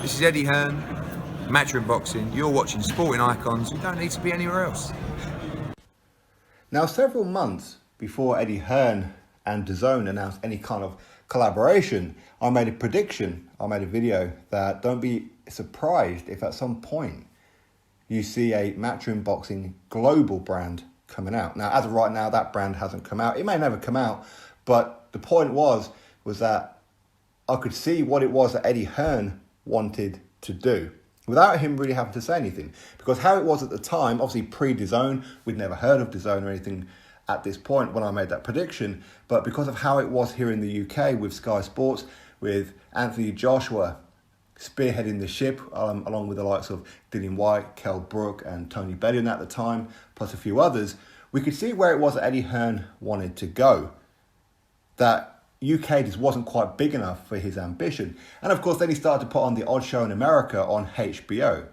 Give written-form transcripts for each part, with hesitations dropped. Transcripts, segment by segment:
This is Eddie Hearn, Matchroom Boxing. You're watching Sporting Icons. You don't need to be anywhere else. Now, several months before Eddie Hearn and DAZN announced any kind of collaboration, I made a prediction, I made a video that don't be surprised if at some point you see a Matchroom Boxing global brand coming out. Now, as of right now, that brand hasn't come out. It may never come out, but the point was that I could see what it was that Eddie Hearn wanted to do without him really having to say anything. Because how it was at the time, obviously pre-DAZN, we'd never heard of DAZN or anything at this point when I made that prediction, but because of how it was here in the UK with Sky Sports, with Anthony Joshua spearheading the ship, along with the likes of Dillian Whyte, Kell Brook and Tony Bellew at the time, plus a few others, we could see where it was that Eddie Hearn wanted to go. That UK just wasn't quite big enough for his ambition. And of course, then he started to put on the odd show in America on HBO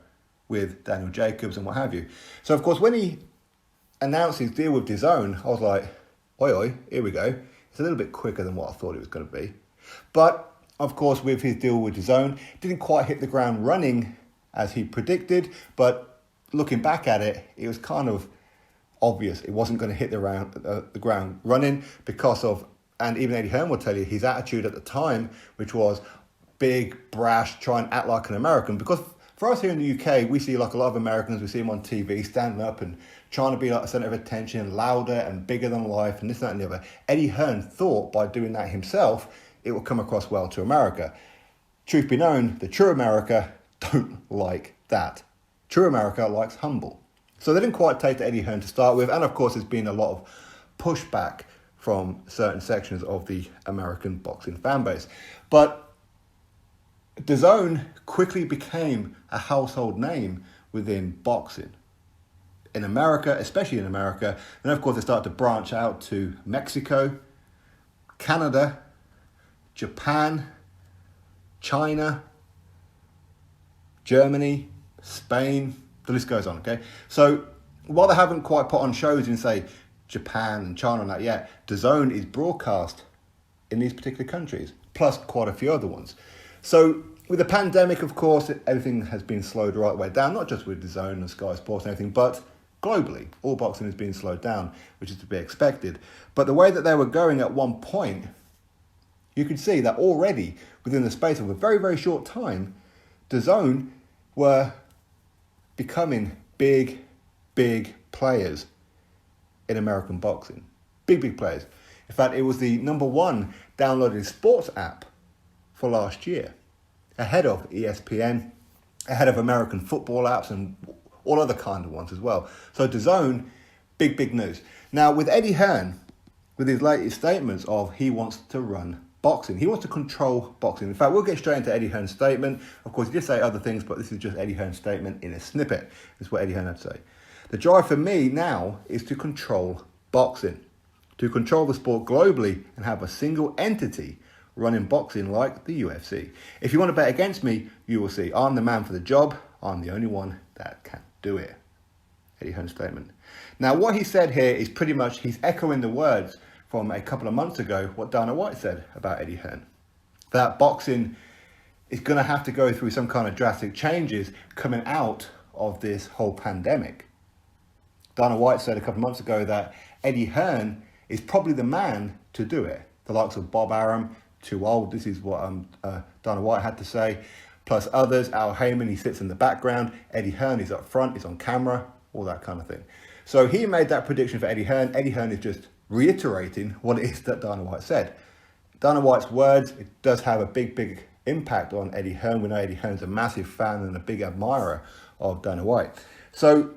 with Daniel Jacobs and what have you. So of course, when he announced his deal with DAZN, I was like, oi, here we go. It's a little bit quicker than what I thought it was going to be. But of course, with his deal with DAZN, didn't quite hit the ground running as he predicted. But looking back at it, it was kind of obvious it wasn't going to hit the ground running because of, and even Eddie Hearn will tell you, his attitude at the time, which was big, brash, try and act like an American. Because for us here in the UK, we see like a lot of Americans, we see them on TV standing up and trying to be like the centre of attention, louder and bigger than life and this, that and the other. Eddie Hearn thought by doing that himself, it would come across well to America. Truth be known, the true America don't like that. True America likes humble. So they didn't quite take to Eddie Hearn to start with. And of course, there's been a lot of pushback from certain sections of the American boxing fan base. But DAZN quickly became a household name within boxing. In America, especially in America. And of course, they started to branch out to Mexico, Canada, Japan, China, Germany, Spain, the list goes on, okay? So while they haven't quite put on shows in, say, Japan and China and that yet, DAZN is broadcast in these particular countries, plus quite a few other ones. So with the pandemic, of course, everything has been slowed right way down, not just with DAZN and Sky Sports and everything, but globally, all boxing has been slowed down, which is to be expected. But the way that they were going at one point, you could see that already within the space of a very, very short time, DAZN were becoming big players in American boxing. Big players. In fact, it was the #1 downloaded sports app for last year, ahead of ESPN, ahead of American football apps and all other kind of ones as well. So DAZN, big news. Now with Eddie Hearn, with his latest statements of he wants to run boxing, he wants to control boxing. In fact, we'll get straight into Eddie Hearn's statement. Of course, he did say other things, but this is just Eddie Hearn's statement in a snippet. This is what Eddie Hearn had to say. The drive for me now is to control boxing, to control the sport globally and have a single entity running boxing like the UFC. If you want to bet against me, you will see. I'm the man for the job. I'm the only one that can do it. Eddie Hearn's statement. Now, what he said here is pretty much, he's echoing the words from a couple of months ago, what Dana White said about Eddie Hearn. That boxing is going to have to go through some kind of drastic changes coming out of this whole pandemic. Dana White said a couple of months ago that Eddie Hearn is probably the man to do it. The likes of Bob Arum, too old, this is what Dana White had to say, plus others. Al Heyman, he sits in the background. Eddie Hearn is up front, he's on camera, all that kind of thing. So he made that prediction for Eddie Hearn. Eddie Hearn is just reiterating what it is that Dana White said. Dana White's words, it does have a big impact on Eddie Hearn. We know Eddie Hearn's a massive fan and a big admirer of Dana White. So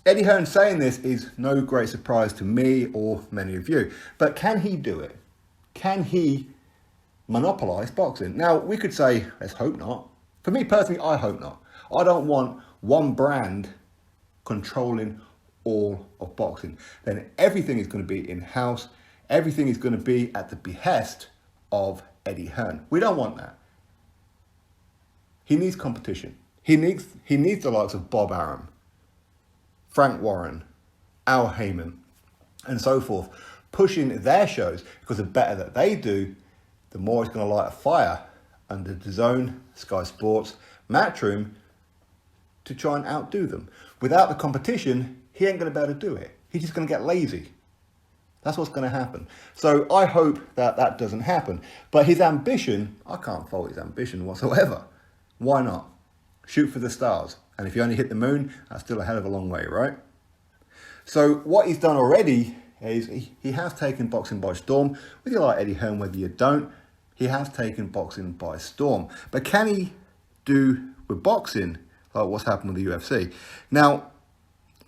Eddie Hearn saying this is no great surprise to me or many of you. But can he do it? Can he monopolise boxing? Now, we could say, let's hope not. For me personally, I hope not. I don't want one brand controlling all of boxing. Then everything is going to be in-house. Everything is going to be at the behest of Eddie Hearn. We don't want that. He needs competition. He needs the likes of Bob Arum, Frank Warren, Al Heyman, and so forth, pushing their shows, because the better that they do, the more it's going to light a fire under DAZN, Sky Sports, Matchroom to try and outdo them. Without the competition, he ain't going to be able to do it. He's just going to get lazy. That's what's going to happen. So I hope that that doesn't happen. But his ambition, I can't fault his ambition whatsoever. Why not? Shoot for the stars. And if you only hit the moon, that's still a hell of a long way, right? So what he's done already is he has taken boxing by storm. Whether you like Eddie Hearn, whether you don't, he has taken boxing by storm. But can he do with boxing like what's happened with the UFC? Now,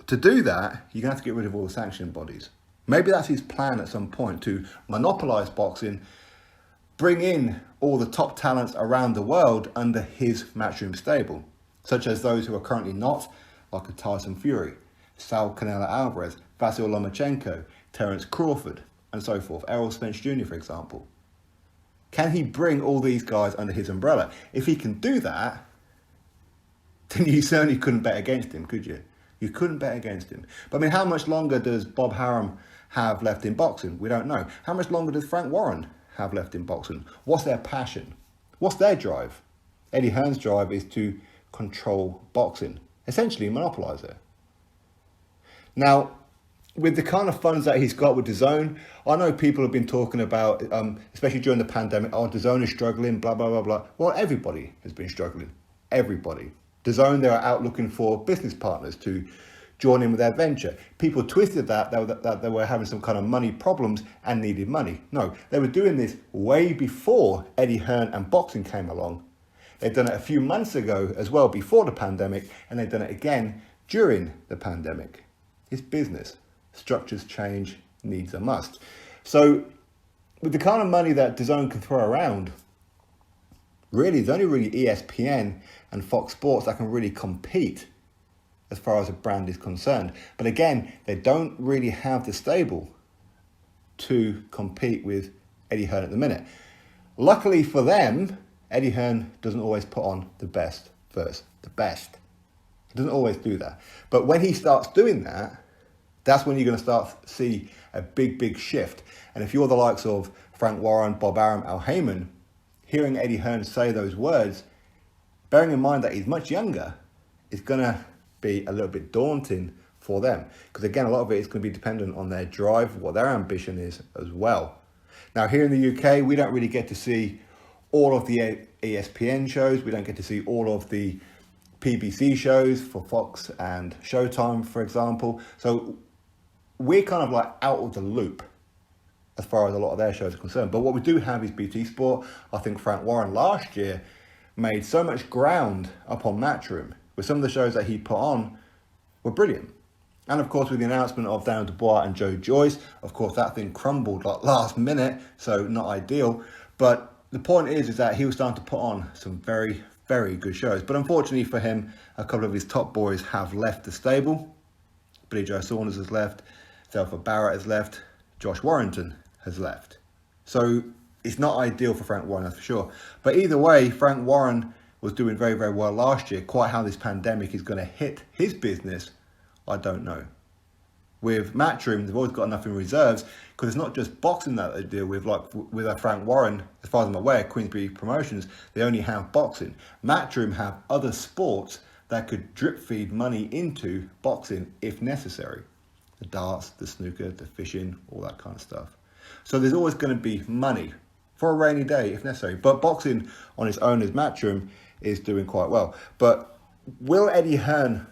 to do that, you're going to have to get rid of all the sanctioning bodies. Maybe that's his plan at some point, to monopolize boxing, bring in all the top talents around the world under his Matchroom stable, such as those who are currently not, like a Tyson Fury, Saul Canelo Alvarez, Vasyl Lomachenko, Terence Crawford, and so forth, Errol Spence Jr., for example. Can he bring all these guys under his umbrella? If he can do that, then you certainly couldn't bet against him, could you? You couldn't bet against him. But I mean, how much longer does Bob Arum have left in boxing? We don't know. How much longer does Frank Warren have left in boxing? What's their passion? What's their drive? Eddie Hearn's drive is to control boxing, essentially monopolize it. Now, with the kind of funds that he's got with DAZN, I know people have been talking about, especially during the pandemic, oh, DAZN is struggling, blah, blah, blah, blah. Well, everybody has been struggling. Everybody. DAZN, they are out looking for business partners to join in with their venture. People twisted that they were having some kind of money problems and needed money. No, they were doing this way before Eddie Hearn and boxing came along. They'd done it a few months ago as well, before the pandemic, and they've done it again during the pandemic. It's business. Structures change, needs a must. So with the kind of money that DAZN can throw around, really, there's only really ESPN and Fox Sports that can really compete as far as a brand is concerned. But again, they don't really have the stable to compete with Eddie Hearn at the minute. Luckily for them, Eddie Hearn doesn't always put on the best first, the best. He doesn't always do that. But when he starts doing that, that's when you're going to start to see a big, big shift. And if you're the likes of Frank Warren, Bob Arum, Al Heyman, hearing Eddie Hearn say those words, bearing in mind that he's much younger, is going to be a little bit daunting for them. Because again, a lot of it is going to be dependent on their drive, what their ambition is as well. Now, here in the UK, we don't really get to see all of the ESPN shows. We don't get to see all of the PBC shows for Fox and Showtime, for example. So we're kind of like out of the loop as far as a lot of their shows are concerned. But what we do have is BT Sport. I think Frank Warren last year made so much ground upon Matchroom, with some of the shows that he put on were brilliant. And of course, with the announcement of Daniel Dubois and Joe Joyce, of course, that thing crumbled like last minute, so not ideal. But the point is that he was starting to put on some very, very good shows. But unfortunately for him, a couple of his top boys have left the stable. Billy Joe Saunders has left, Zelfa Barrett has left, Josh Warrington has left. So it's not ideal for Frank Warren, that's for sure. But either way, Frank Warren was doing very, very well last year. Quite how this pandemic is going to hit his business, I don't know. With Matchroom, they've always got enough in reserves, because it's not just boxing that they deal with. Like with Frank Warren, as far as I'm aware, Queensberry Promotions, they only have boxing. Matchroom have other sports that could drip feed money into boxing if necessary. The darts, the snooker, the fishing, all that kind of stuff. So there's always going to be money for a rainy day if necessary. But boxing on its own as Matchroom is doing quite well. But will Eddie Hearn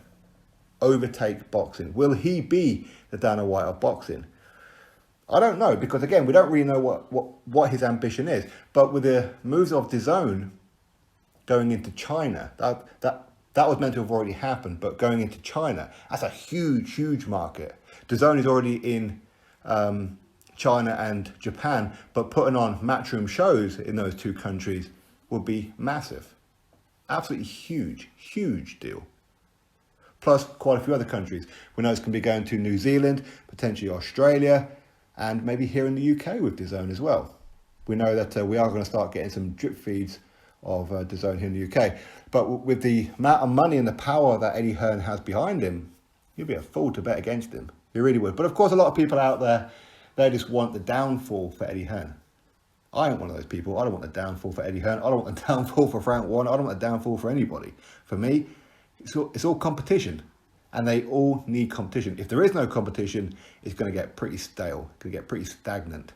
overtake boxing? Will he be the Dana White of boxing? I don't know, because again, we don't really know what his ambition is. But with the moves of DAZN going into China, that was meant to have already happened, but going into China, that's a huge, huge market. DAZN is already in China and Japan, but putting on Matchroom shows in those two countries would be massive. Absolutely huge, huge deal. Plus quite a few other countries. We know it's going to be going to New Zealand, potentially Australia, and maybe here in the UK with DAZN as well. We know that we are going to start getting some drip feeds of DAZN here in the UK. But with the amount of money and the power that Eddie Hearn has behind him, you'd be a fool to bet against him. You really would. But of course, a lot of people out there, they just want the downfall for Eddie Hearn. I ain't one of those people. I don't want a downfall for Eddie Hearn. I don't want a downfall for Frank Warren. I don't want a downfall for anybody. For me, it's all competition. And they all need competition. If there is no competition, it's going to get pretty stale. It's going to get pretty stagnant.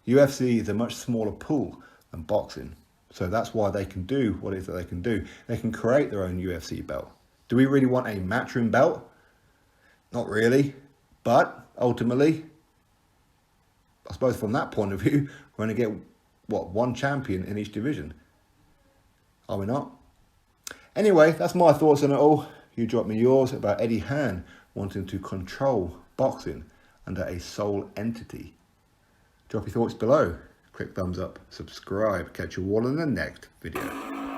UFC is a much smaller pool than boxing. So that's why they can do what it is that they can do. They can create their own UFC belt. Do we really want a matchroom belt? Not really. But ultimately, I suppose from that point of view, we're going to get, one champion in each division. Are we not? Anyway, that's my thoughts on it all. You drop me yours about Eddie Hearn wanting to control boxing under a sole entity. Drop your thoughts below. Click thumbs up, subscribe. Catch you all in the next video.